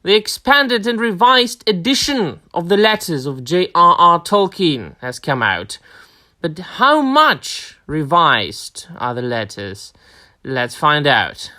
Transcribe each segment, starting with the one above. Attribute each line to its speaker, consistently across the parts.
Speaker 1: The expanded and revised edition of the letters of J.R.R. Tolkien has come out. But how much revised are the letters? Let's find out.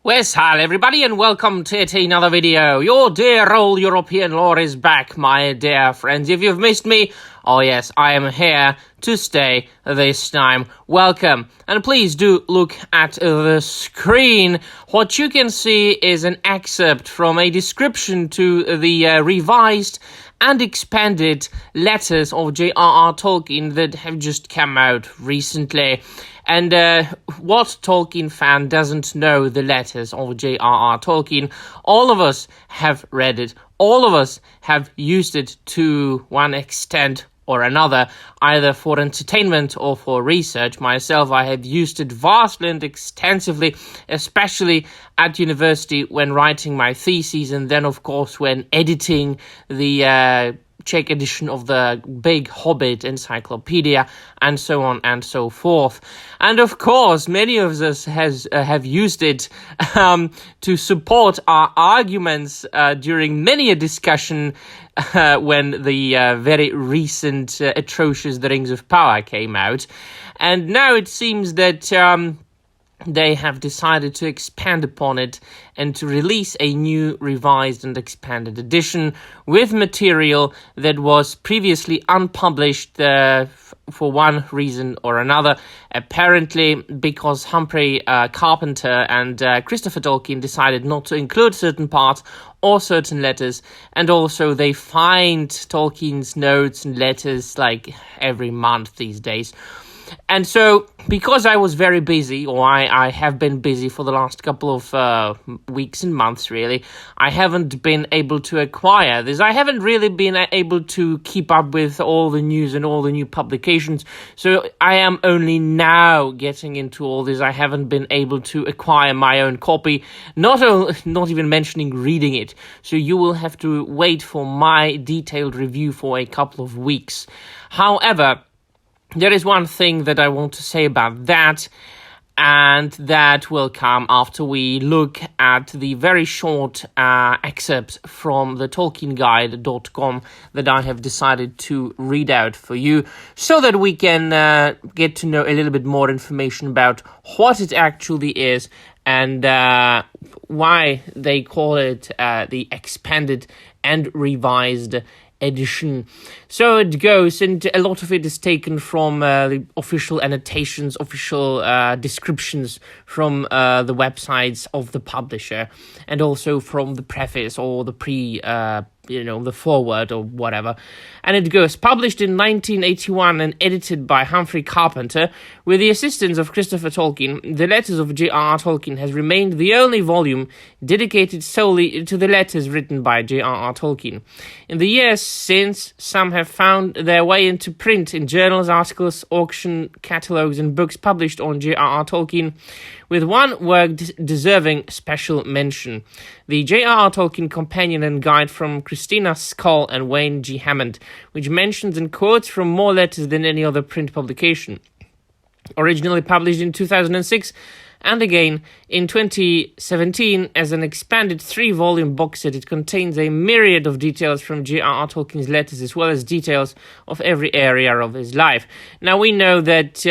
Speaker 1: Yes, hi everybody, and welcome to yet another video. Your dear old European lore is back, my dear friends. If you've missed me, oh yes, I am here to stay this time. Welcome, and please do look at the screen. What you can see is an excerpt from a description to the revised and expanded letters of J.R.R. Tolkien that have just come out recently. And what Tolkien fan doesn't know the letters of J.R.R. Tolkien? All of us have read it. All of us have used it to one extent or another, either for entertainment or for research. Myself, I have used it vastly and extensively, especially at university when writing my thesis, and then, of course, when editing the Czech edition of the Big Hobbit encyclopedia, and so on and so forth. And of course, many of us have used it to support our arguments during many a discussion when the very recent atrocious The Rings of Power came out. And now it seems that they have decided to expand upon it and to release a new revised and expanded edition with material that was previously unpublished for one reason or another. Apparently because Humphrey Carpenter and Christopher Tolkien decided not to include certain parts or certain letters, and also they find Tolkien's notes and letters like every month these days. And so, because I was very busy, or I have been busy for the last couple of weeks and months, really, I haven't been able to acquire this. I haven't really been able to keep up with all the news and all the new publications. So I am only now getting into all this. I haven't been able to acquire my own copy, not even mentioning reading it. So you will have to wait for my detailed review for a couple of weeks. However, there is one thing that I want to say about that, and that will come after we look at the very short excerpts from the TolkienGuide.com that I have decided to read out for you, so that we can get to know a little bit more information about what it actually is and why they call it the expanded and revised edition. So it goes, and a lot of it is taken from the official annotations, official descriptions from the websites of the publisher, and also from the preface or the the foreword or whatever. And it goes, published in 1981 and edited by Humphrey Carpenter with the assistance of Christopher Tolkien, the letters of J.R.R. Tolkien has remained the only volume dedicated solely to the letters written by J.R.R. Tolkien. In the years since, some have found their way into print in journals, articles, auction catalogues, and books published on J.R.R. Tolkien, with one work deserving special mention: the J.R.R. Tolkien Companion and Guide from Christina Scull and Wayne G. Hammond, which mentions and quotes from more letters than any other print publication. Originally published in 2006, and again in 2017 as an expanded 3-volume box set, it contains a myriad of details from J.R.R. Tolkien's letters, as well as details of every area of his life. Now, we know that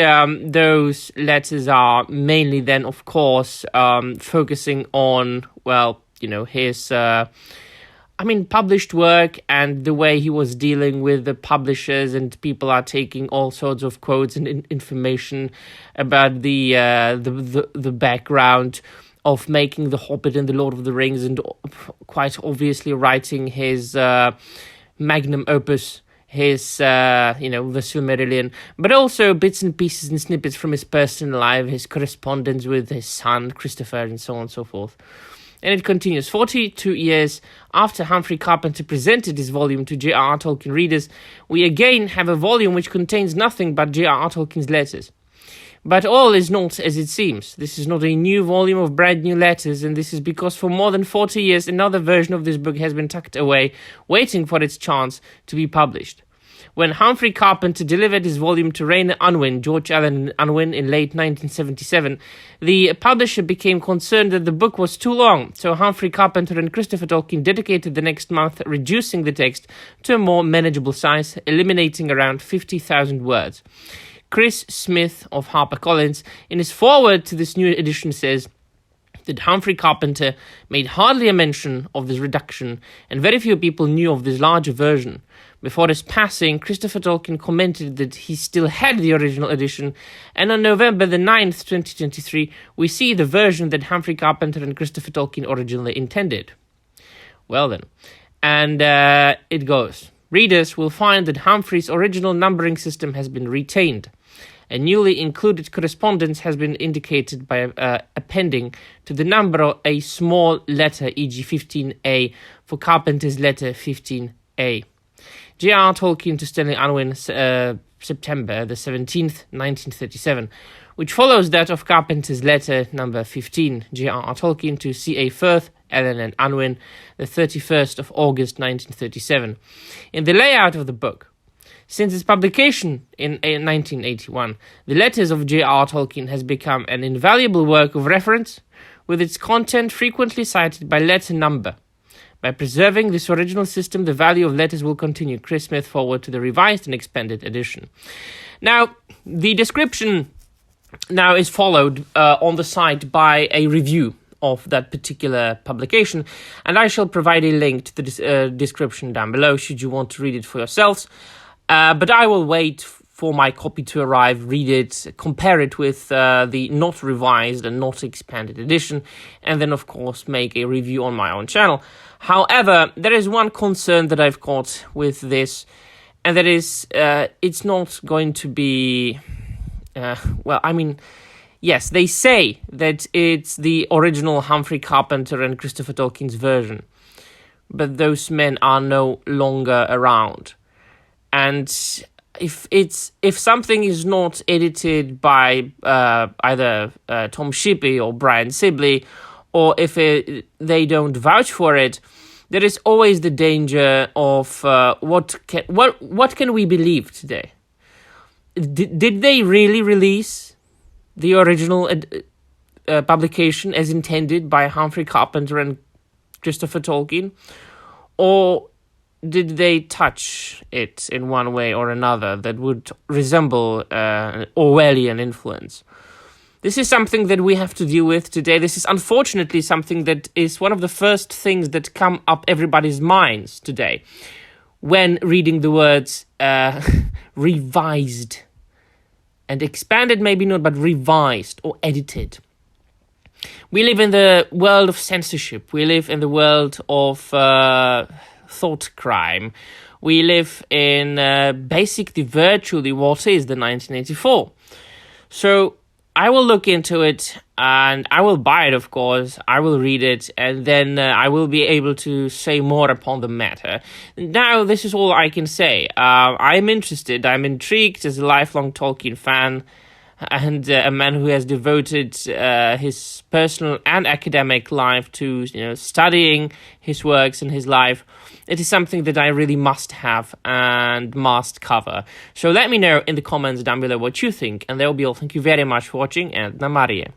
Speaker 1: those letters are mainly then, of course, focusing on, his published work and the way he was dealing with the publishers, and people are taking all sorts of quotes and information about the background of making The Hobbit and The Lord of the Rings, and quite obviously writing his magnum opus, his, the Silmarillion, but also bits and pieces and snippets from his personal life, his correspondence with his son, Christopher, and so on and so forth. And it continues, 42 years after Humphrey Carpenter presented this volume to J.R.R. Tolkien readers, we again have a volume which contains nothing but J.R.R. Tolkien's letters. But all is not as it seems. This is not a new volume of brand new letters, and this is because for more than 40 years another version of this book has been tucked away, waiting for its chance to be published. When Humphrey Carpenter delivered his volume to Rainer Unwin, George Allen Unwin, in late 1977, the publisher became concerned that the book was too long, so Humphrey Carpenter and Christopher Tolkien dedicated the next month reducing the text to a more manageable size, eliminating around 50,000 words. Chris Smith of HarperCollins, in his foreword to this new edition, says that Humphrey Carpenter made hardly a mention of this reduction, and very few people knew of this larger version. Before his passing, Christopher Tolkien commented that he still had the original edition, and on November the 9th, 2023, we see the version that Humphrey Carpenter and Christopher Tolkien originally intended. Well then, and it goes. Readers will find that Humphrey's original numbering system has been retained. A newly included correspondence has been indicated by appending to the number a small letter, e.g. 15a, for Carpenter's letter 15a. J.R.R. Tolkien to Stanley Unwin, September the 17th, 1937, which follows that of Carpenter's letter number 15, J.R.R. Tolkien to C.A. Firth, Allen and Unwin, the 31st of August, 1937. In the layout of the book, since its publication in 1981, the Letters of J.R.R. Tolkien has become an invaluable work of reference, with its content frequently cited by letter number. By preserving this original system, the value of letters will continue. Chris Smith forward to the revised and expanded edition. Now, the description now is followed on the site by a review of that particular publication, and I shall provide a link to the description down below should you want to read it for yourselves. But I will wait for my copy to arrive, read it, compare it with the not revised and not expanded edition, and then, of course, make a review on my own channel. However, there is one concern that I've got with this, and that is it's not going to be... yes, they say that it's the original Humphrey Carpenter and Christopher Tolkien's version, but those men are no longer around. And if something is not edited by either Tom Shippey or Brian Sibley, or if they don't vouch for it, there is always the danger of what can we believe today? Did they really release the original publication as intended by Humphrey Carpenter and Christopher Tolkien, or did they touch it in one way or another that would resemble Orwellian influence? This is something that we have to deal with today. This is unfortunately something that is one of the first things that come up everybody's minds today when reading the words revised and expanded, maybe not, but revised or edited. We live in the world of censorship. We live in the world of thought crime. We live in basically virtually what is the 1984. So I will look into it and I will buy it, of course. I will read it, and then I will be able to say more upon the matter. Now, this is all I can say. I'm interested, I'm intrigued as a lifelong Tolkien fan, and a man who has devoted his personal and academic life to studying his works and his life. It is something that I really must have and must cover. So let me know in the comments down below what you think, and that will be all. Thank you very much for watching, and Namarie.